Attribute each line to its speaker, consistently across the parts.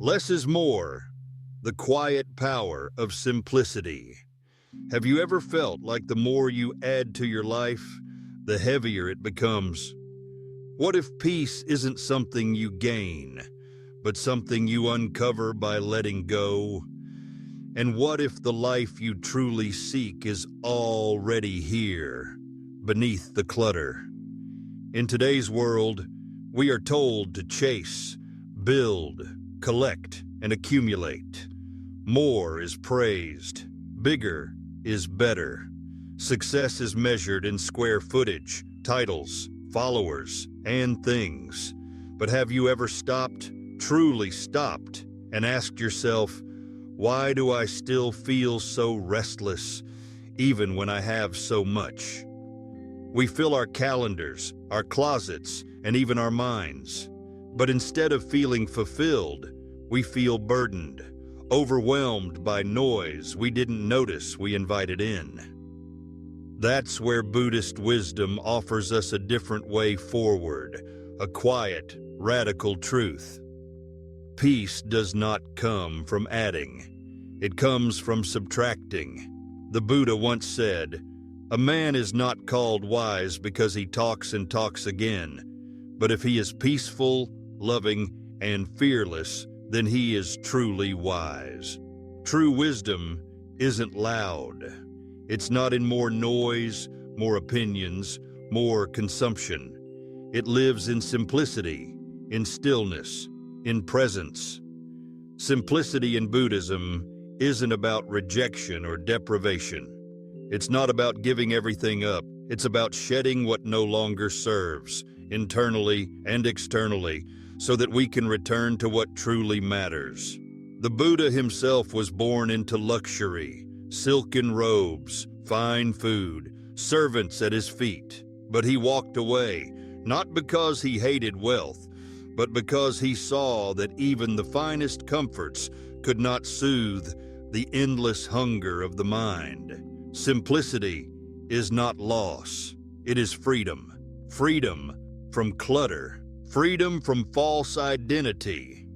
Speaker 1: Less is more, the quiet power of simplicity. Have you ever felt like the more you add to your life, the heavier it becomes? What if peace isn't something you gain, but something you uncover by letting go? And what if the life you truly seek is already here, beneath the clutter? In today's world, we are told to chase, build, collect, and accumulate. More is praised. Bigger is better. Success is measured in square footage, titles, followers, and things. But have you ever stopped, truly stopped, and asked yourself, why do I still feel so restless, even when I have so much? We fill our calendars, our closets, and even our minds. But instead of feeling fulfilled, we feel burdened, overwhelmed by noise we didn't notice we invited in. That's where Buddhist wisdom offers us a different way forward, a quiet, radical truth. Peace does not come from adding. It comes from subtracting. The Buddha once said, "A man is not called wise because he talks and talks again, but if he is peaceful, loving, and fearless, then he is truly wise." True wisdom isn't loud. It's not in more noise, more opinions, more consumption. It lives in simplicity, in stillness, in presence. Simplicity in Buddhism isn't about rejection or deprivation. It's not about giving everything up. It's about shedding what no longer serves, internally and externally, so that we can return to what truly matters. The Buddha himself was born into luxury, silken robes, fine food, servants at his feet. But he walked away, not because he hated wealth, but because he saw that even the finest comforts could not soothe the endless hunger of the mind. Simplicity is not loss. It is freedom. Freedom from clutter. Freedom from false identity.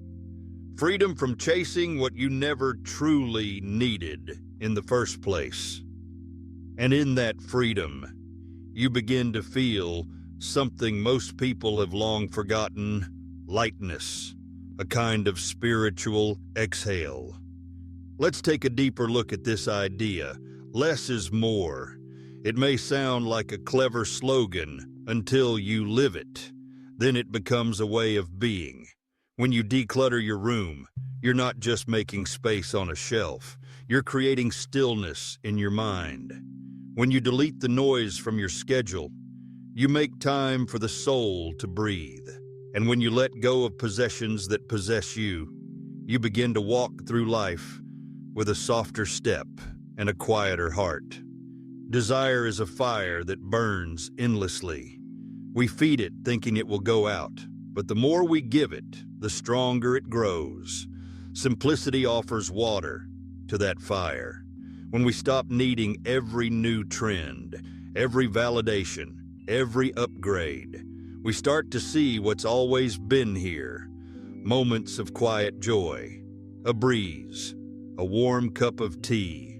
Speaker 1: Freedom from chasing what you never truly needed in the first place. And in that freedom, you begin to feel something most people have long forgotten: lightness, a kind of spiritual exhale. Let's take a deeper look at this idea. Less is more. It may sound like a clever slogan until you live it. Then it becomes a way of being. When you declutter your room, you're not just making space on a shelf. You're creating stillness in your mind. When you delete the noise from your schedule, you make time for the soul to breathe. And when you let go of possessions that possess you, you begin to walk through life with a softer step and a quieter heart. Desire is a fire that burns endlessly. We feed it thinking it will go out, but the more we give it, the stronger it grows. Simplicity offers water to that fire. When we stop needing every new trend, every validation, every upgrade, we start to see what's always been here. Moments of quiet joy, a breeze, a warm cup of tea,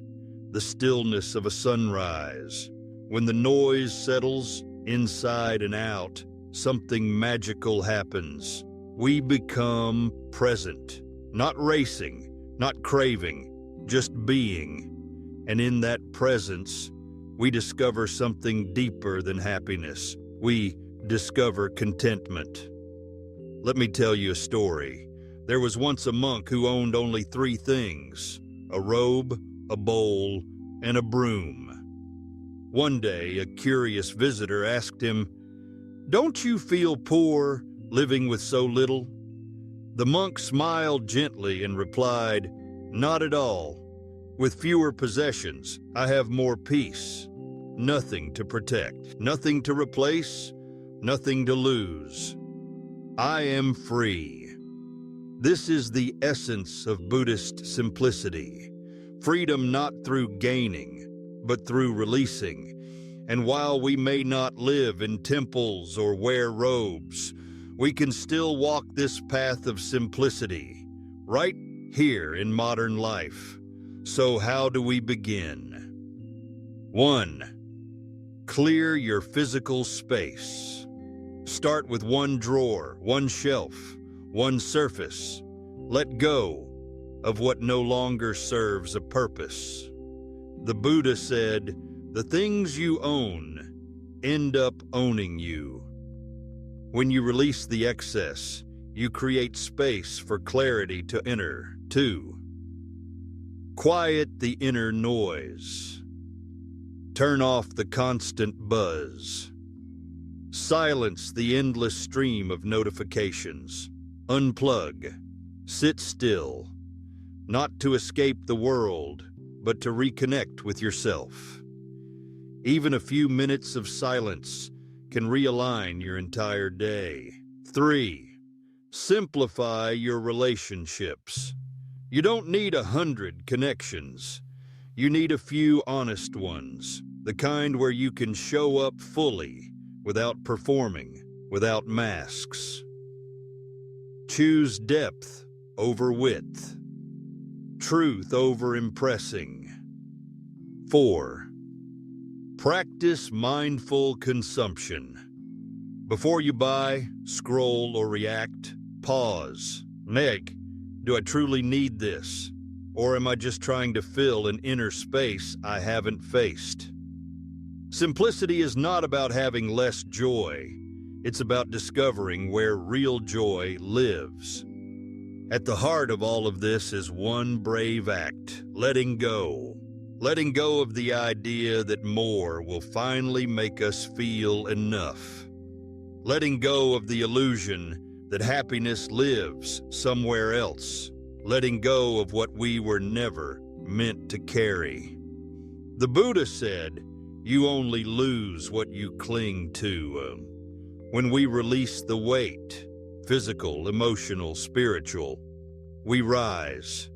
Speaker 1: the stillness of a sunrise. When the noise settles inside and out, something magical happens. We become present, not racing, not craving, just being. And in that presence, we discover something deeper than happiness. We discover contentment. Let me tell you a story. There was once a monk who owned only 3 things: a robe, a bowl, and a broom. One day, a curious visitor asked him, "Don't you feel poor living with so little?" The monk smiled gently and replied, "Not at all. With fewer possessions, I have more peace. Nothing to protect, nothing to replace, nothing to lose. I am free." This is the essence of Buddhist simplicity. Freedom not through gaining, but through releasing. And while we may not live in temples or wear robes, we can still walk this path of simplicity, right here in modern life. So how do we begin? 1. Clear your physical space. Start with one drawer, one shelf, one surface. Let go of what no longer serves a purpose. The Buddha said, "The things you own end up owning you." When you release the excess, you create space for clarity to enter. 2. Quiet the inner noise. Turn off the constant buzz. Silence the endless stream of notifications. Unplug. Sit still. Not to escape the world, but to reconnect with yourself. Even a few minutes of silence can realign your entire day. 3. Simplify your relationships. You don't need 100 connections. You need a few honest ones, the kind where you can show up fully, without performing, without masks. Choose depth over width, truth over impressing. 4. Practice mindful consumption. Before you buy, scroll, or react, pause. Meg, do I truly need this? Or am I just trying to fill an inner space I haven't faced? Simplicity is not about having less joy. It's about discovering where real joy lives. At the heart of all of this is one brave act: letting go. Letting go of the idea that more will finally make us feel enough. Letting go of the illusion that happiness lives somewhere else. Letting go of what we were never meant to carry. The Buddha said, "You only lose what you cling to." When we release the weight, physical, emotional, spiritual, we rise.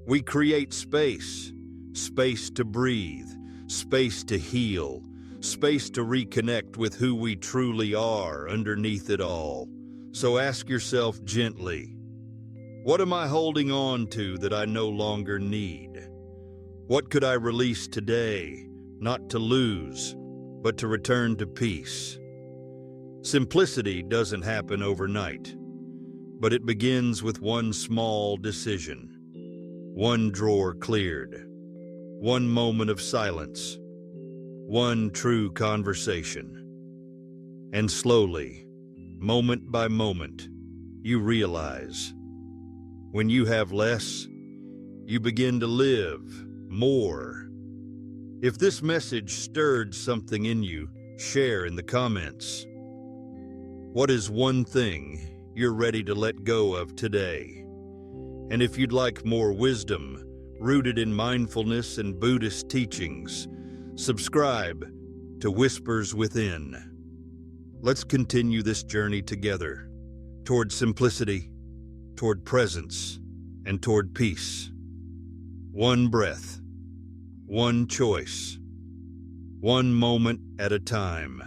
Speaker 1: We create space. Space to breathe, space to heal, space to reconnect with who we truly are underneath it all. So ask yourself gently, what am I holding on to that I no longer need? What could I release today, not to lose, but to return to peace? Simplicity doesn't happen overnight, but it begins with one small decision, one drawer cleared, one moment of silence, one true conversation. And slowly, moment by moment, you realize, when you have less, you begin to live more. If this message stirred something in you, share in the comments. What is one thing you're ready to let go of today? And if you'd like more wisdom, rooted in mindfulness and Buddhist teachings, subscribe to Whispers Within. Let's continue this journey together, toward simplicity, toward presence, and toward peace. One breath, one choice, one moment at a time.